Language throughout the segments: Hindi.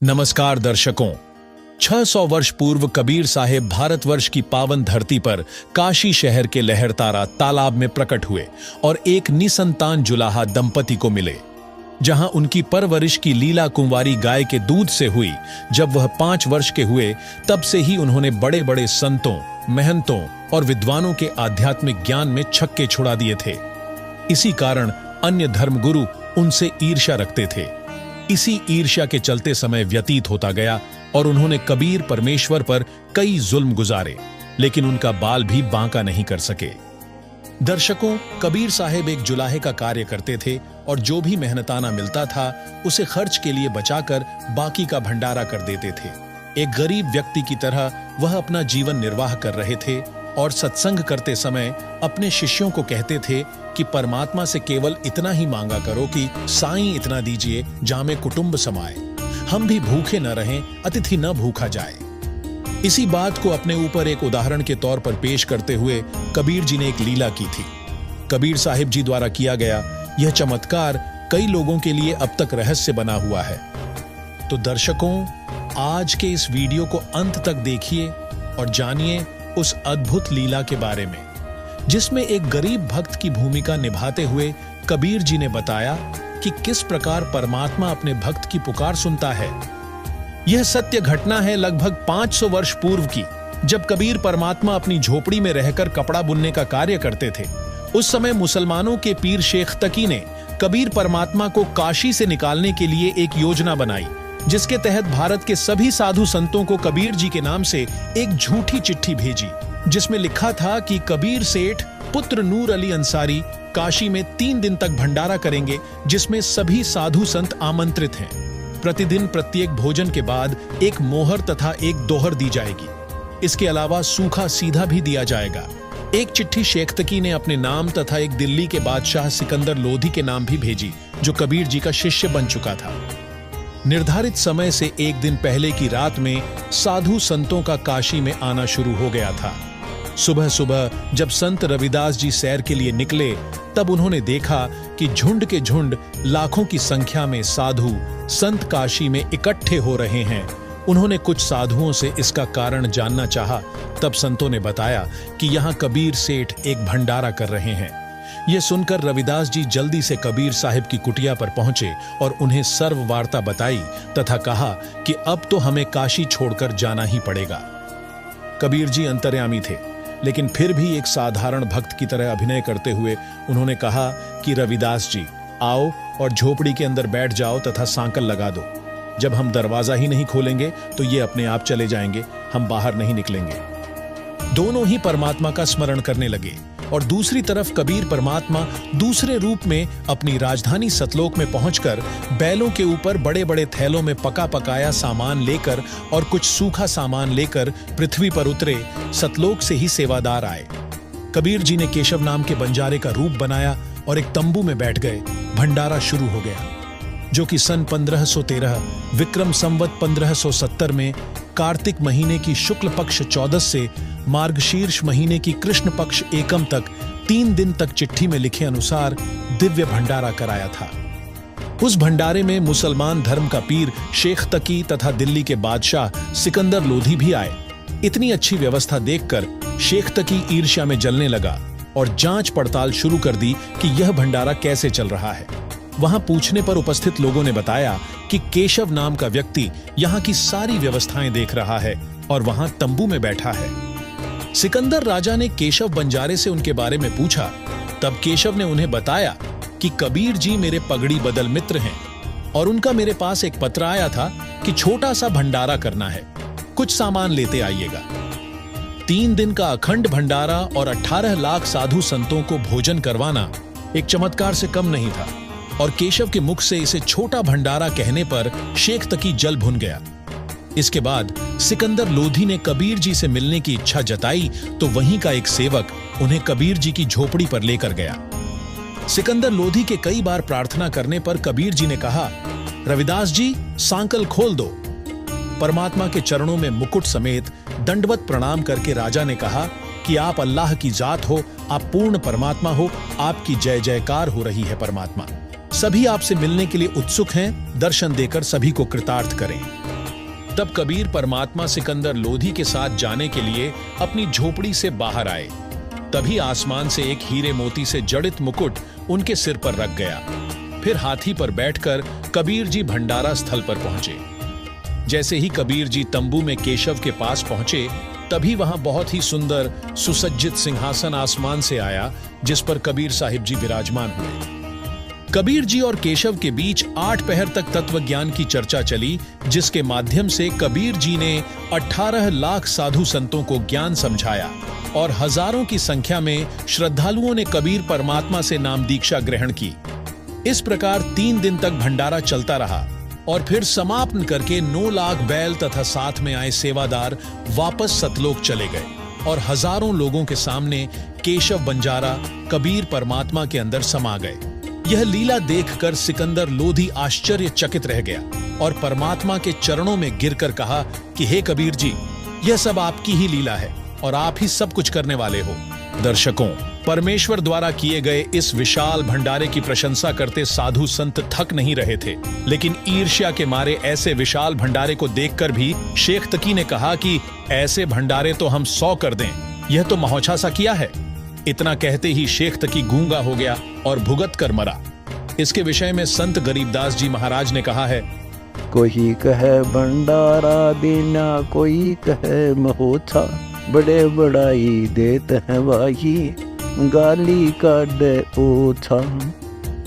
नमस्कार दर्शकों, 600 वर्ष पूर्व कबीर साहेब भारतवर्ष की पावन धरती पर काशी शहर के लहरतारा तालाब में प्रकट हुए और एक निसंतान जुलाहा दंपति को मिले। जहां उनकी परवरिश की लीला कुंवारी गाय के दूध से हुई। जब वह 5 वर्ष के हुए तब से ही उन्होंने बड़े बड़े संतों, महंतों और विद्वानों के आध्यात्मिक ज्ञान में छक्के छुड़ा दिए थे। इसी कारण अन्य धर्मगुरु उनसे ईर्ष्या रखते थे। इसी ईर्ष्या के चलते समय व्यतीत होता गया और उन्होंने कबीर परमेश्वर पर कई जुल्म गुजारे, लेकिन उनका बाल भी बांका नहीं कर सके। दर्शकों, कबीर साहेब एक जुलाहे का कार्य करते थे और जो भी मेहनताना मिलता था उसे खर्च के लिए बचाकर बाकी का भंडारा कर देते थे। एक गरीब व्यक्ति की तरह वह अपना जीवन निर्वाह कर रहे थे और सत्संग करते समय अपने शिष्यों को कहते थे कि परमात्मा से केवल इतना ही मांगा करो कि साईं इतना दीजिए जामे कुटुंब समाए, हम भी भूखे न रहें, अतिथि न भूखा जाए। इसी बात को अपने ऊपर एक उदाहरण के तौर पर पेश करते हुए कबीर जी ने एक लीला की थी। कबीर साहिब जी द्वारा किया गया यह चमत्कार कई लोगों के लिए अब तक रहस्य बना हुआ है। तो दर्शकों, आज के इस वीडियो को अंत तक देखिए और जानिए उस अद्भुत लीला के बारे में, जिसमें एक गरीब भक्त की भूमिका निभाते हुए कबीर जी ने बताया कि किस प्रकार परमात्मा अपने भक्त की पुकार सुनता है। यह सत्य घटना है लगभग 500 वर्ष पूर्व की, जब कबीर परमात्मा अपनी झोपड़ी में रहकर कपड़ा बुनने का कार्य करते थे। उस समय मुसलमानों के पीर शेख तकी ने कबीर परमात्मा को काशी से निकालने के लिए एक योजना बनाई, जिसके तहत भारत के सभी साधु संतों को कबीर जी के नाम से एक झूठी चिट्ठी भेजी, जिसमें लिखा था कि कबीर सेठ पुत्र नूर अली अंसारी काशी में 3 दिन तक भंडारा करेंगे, जिसमें सभी साधु संत आमंत्रित हैं। प्रतिदिन प्रत्येक भोजन के बाद एक मोहर तथा एक दोहर दी जाएगी। इसके अलावा सूखा सीधा भी दिया जाएगा। एक चिट्ठी शेख तकी ने अपने नाम तथा एक दिल्ली के बादशाह सिकंदर लोधी के नाम भी भेजी, जो कबीर जी का शिष्य बन चुका था। निर्धारित समय से एक दिन पहले की रात में साधु संतों का काशी में आना शुरू हो गया था। सुबह सुबह जब संत रविदास जी सैर के लिए निकले, तब उन्होंने देखा कि झुंड के झुंड लाखों की संख्या में साधु संत काशी में इकट्ठे हो रहे हैं। उन्होंने कुछ साधुओं से इसका कारण जानना चाहा। तब संतों ने बताया कि यहाँ कबीर सेठ एक भंडारा कर रहे हैं। यह सुनकर रविदास जी जल्दी से कबीर साहिब की कुटिया पर पहुंचे और उन्हें सर्व वार्ता बताई तथा कहा कि अब तो हमें काशी छोड़कर जाना ही पड़ेगा। कबीर जी अंतर्यामी थे, लेकिन फिर भी एक साधारण भक्त की तरह अभिनय करते हुए उन्होंने कहा कि रविदास जी, आओ और झोपड़ी के अंदर बैठ जाओ तथा सांकल लगा दो। जब हम दरवाजा ही नहीं खोलेंगे तो ये अपने आप चले जाएंगे, हम बाहर नहीं निकलेंगे। दोनों ही परमात्मा का स्मरण करने लगे और दूसरी तरफ कबीर परमात्मा दूसरे रूप में अपनी राजधानी सतलोक में पहुंचकर बैलों के ऊपर बड़े बड़े थैलों में पका पकाया सामान लेकर और कुछ सूखा सामान लेकर पृथ्वी पर उतरे। सतलोक से ही सेवादार आए। कबीर जी ने केशव नाम के बंजारे का रूप बनाया और एक तंबू में बैठ गए। भंडारा शुरू हो गया, जो कि सन 1513 विक्रम संवत 1570 में कार्तिक महीने की शुक्ल पक्ष 14 से मार्गशीर्ष महीने की कृष्ण पक्ष एकम तक 3 दिन तक चिट्ठी में लिखे अनुसार दिव्य भंडारा कराया था। उस भंडारे में मुसलमान धर्म का पीर शेख तकी तथा दिल्ली के बादशाह सिकंदर लोधी भी आए। इतनी अच्छी व्यवस्था देखकर शेख तकी ईर्ष्या में जलने लगा और जांच पड़ताल शुरू कर दी कि यह भंडारा कैसे चल रहा है। वहां पूछने पर उपस्थित लोगों ने बताया कि केशव नाम का व्यक्ति यहाँ की सारी व्यवस्थाएं देख रहा है और वहां तंबू में बैठा है। सिकंदर राजा ने केशव बंजारे से उनके बारे में पूछा। तब केशव ने उन्हें बताया कि कबीर जी मेरे पगड़ी बदल मित्र हैं और उनका मेरे पास एक पत्र आया था कि छोटा सा भंडारा करना है, कुछ सामान लेते आइएगा। 3 दिन का अखंड भंडारा और 18 लाख साधु संतों को भोजन करवाना एक चमत्कार से कम नहीं था और केशव के मुख से इसे छोटा भंडारा कहने पर शेख तकी जल भुन गया। इसके बाद सिकंदर लोधी ने कबीर जी से मिलने की इच्छा जताई तो वहीं का एक सेवक उन्हें कबीर जी की झोपड़ी पर लेकर गया। सिकंदर लोधी के कई बार प्रार्थना करने पर कबीर जी ने कहा, रविदास जी सांकल खोल दो। परमात्मा के चरणों में मुकुट समेत दंडवत प्रणाम करके राजा ने कहा कि आप अल्लाह की जात हो, आप पूर्ण परमात्मा हो, आपकी जय जयकार हो रही है परमात्मा। सभी आपसे मिलने के लिए उत्सुक हैं, दर्शन देकर सभी को कृतार्थ करें। तब कबीर परमात्मा सिकंदर लोधी के साथ जाने के लिए अपनी झोपड़ी से बाहर आए। तभी आसमान से एक हीरे मोती से जड़ित मुकुट उनके सिर पर रख गया। फिर हाथी पर बैठकर कबीर जी भंडारा स्थल पर पहुंचे। जैसे ही कबीर जी तंबू में केशव के पास पहुंचे, तभी वहां बहुत ही सुंदर सुसज्जित सिंहासन आसमान से आया, जिस पर कबीर साहिब जी विराजमान हुए। कबीर जी और केशव के बीच 8 पहर तक तत्व ज्ञान की चर्चा चली, जिसके माध्यम से कबीर जी ने 18 लाख साधु संतों को ज्ञान समझाया और हजारों की संख्या में श्रद्धालुओं ने कबीर परमात्मा से नाम दीक्षा ग्रहण की। इस प्रकार 3 दिन तक भंडारा चलता रहा और फिर समापन करके 9 लाख बैल तथा साथ में आए सेवादार वापस सतलोक चले गए और हजारों लोगों के सामने केशव बंजारा कबीर परमात्मा के अंदर समा गए। यह लीला देखकर सिकंदर लोधी आश्चर्यचकित रह गया और परमात्मा के चरणों में गिरकर कहा कि हे कबीर जी, यह सब आपकी ही लीला है और आप ही सब कुछ करने वाले हो। दर्शकों, परमेश्वर द्वारा किए गए इस विशाल भंडारे की प्रशंसा करते साधु संत थक नहीं रहे थे, लेकिन ईर्ष्या के मारे ऐसे विशाल भंडारे को देखकर भी शेख तकी ने कहा कि ऐसे भंडारे तो हम 100 कर दें, यह तो महोछा सा किया है। इतना कहते ही शेख तकी गूंगा हो गया और भुगत कर मरा। इसके विषय में संत गरीबदास जी महाराज ने कहा है, कोई कहे भंडारा देना, कोई कहे महोछा, बड़े बड़ाई देते हैं वाही, गाली काढ़े ओछा।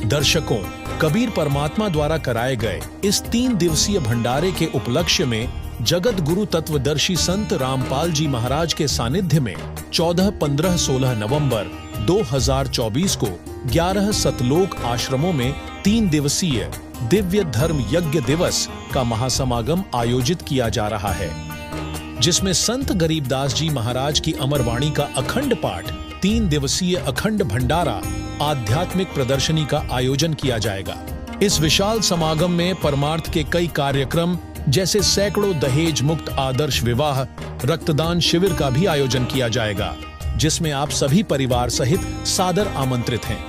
दर्शकों, कबीर परमात्मा द्वारा कराए गए इस 3 दिवसीय भंडारे के उपलक्ष्य में जगत गुरु तत्वदर्शी संत रामपाल जी महाराज के सानिध्य में 14, 15, 16 नवंबर 2024 को 11 सतलोक आश्रमों में 3 दिवसीय दिव्य धर्म यज्ञ दिवस का महासमागम आयोजित किया जा रहा है, जिसमें संत गरीबदास जी महाराज की अमरवाणी का अखंड पाठ, 3 दिवसीय अखंड भंडारा, आध्यात्मिक प्रदर्शनी का आयोजन किया जाएगा। इस विशाल समागम में परमार्थ के कई कार्यक्रम जैसे सैकड़ों दहेज मुक्त आदर्श विवाह, रक्तदान शिविर का भी आयोजन किया जाएगा, जिसमें आप सभी परिवार सहित सादर आमंत्रित हैं।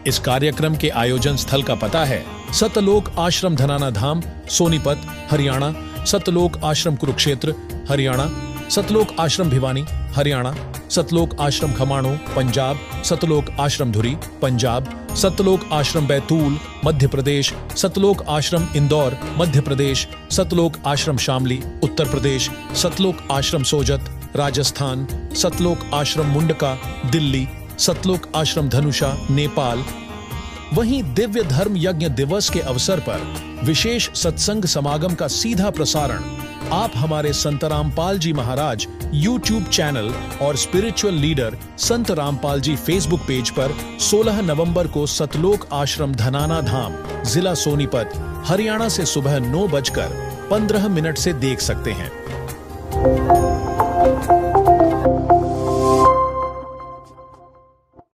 इस कार्यक्रम के आयोजन स्थल का पता है सतलोक आश्रम धनाना धाम, सोनीपत, हरियाणा, सतलोक आश्रम कुरुक्षेत्र, हरियाणा, सतलोक आश्रम भिवानी, हरियाणा, सतलोक आश्रम खमाणो, पंजाब, सतलोक आश्रम धुरी, पंजाब, सतलोक आश्रम बैतूल, मध्य प्रदेश, सतलोक आश्रम इंदौर, मध्य प्रदेश, सतलोक आश्रम शामली, उत्तर प्रदेश, सतलोक आश्रम सोजत, राजस्थान, सतलोक आश्रम मुंडका, दिल्ली, सतलोक आश्रम धनुषा, नेपाल। वहीं दिव्य धर्म यज्ञ दिवस के अवसर पर विशेष सत्संग समागम का सीधा प्रसारण आप हमारे संत रामपाल जी महाराज YouTube चैनल और स्पिरिचुअल लीडर संत रामपाल जी फेसबुक पेज पर 16 नवंबर को सतलोक आश्रम धनाना धाम, जिला सोनीपत, हरियाणा से सुबह 9:15 से देख सकते हैं।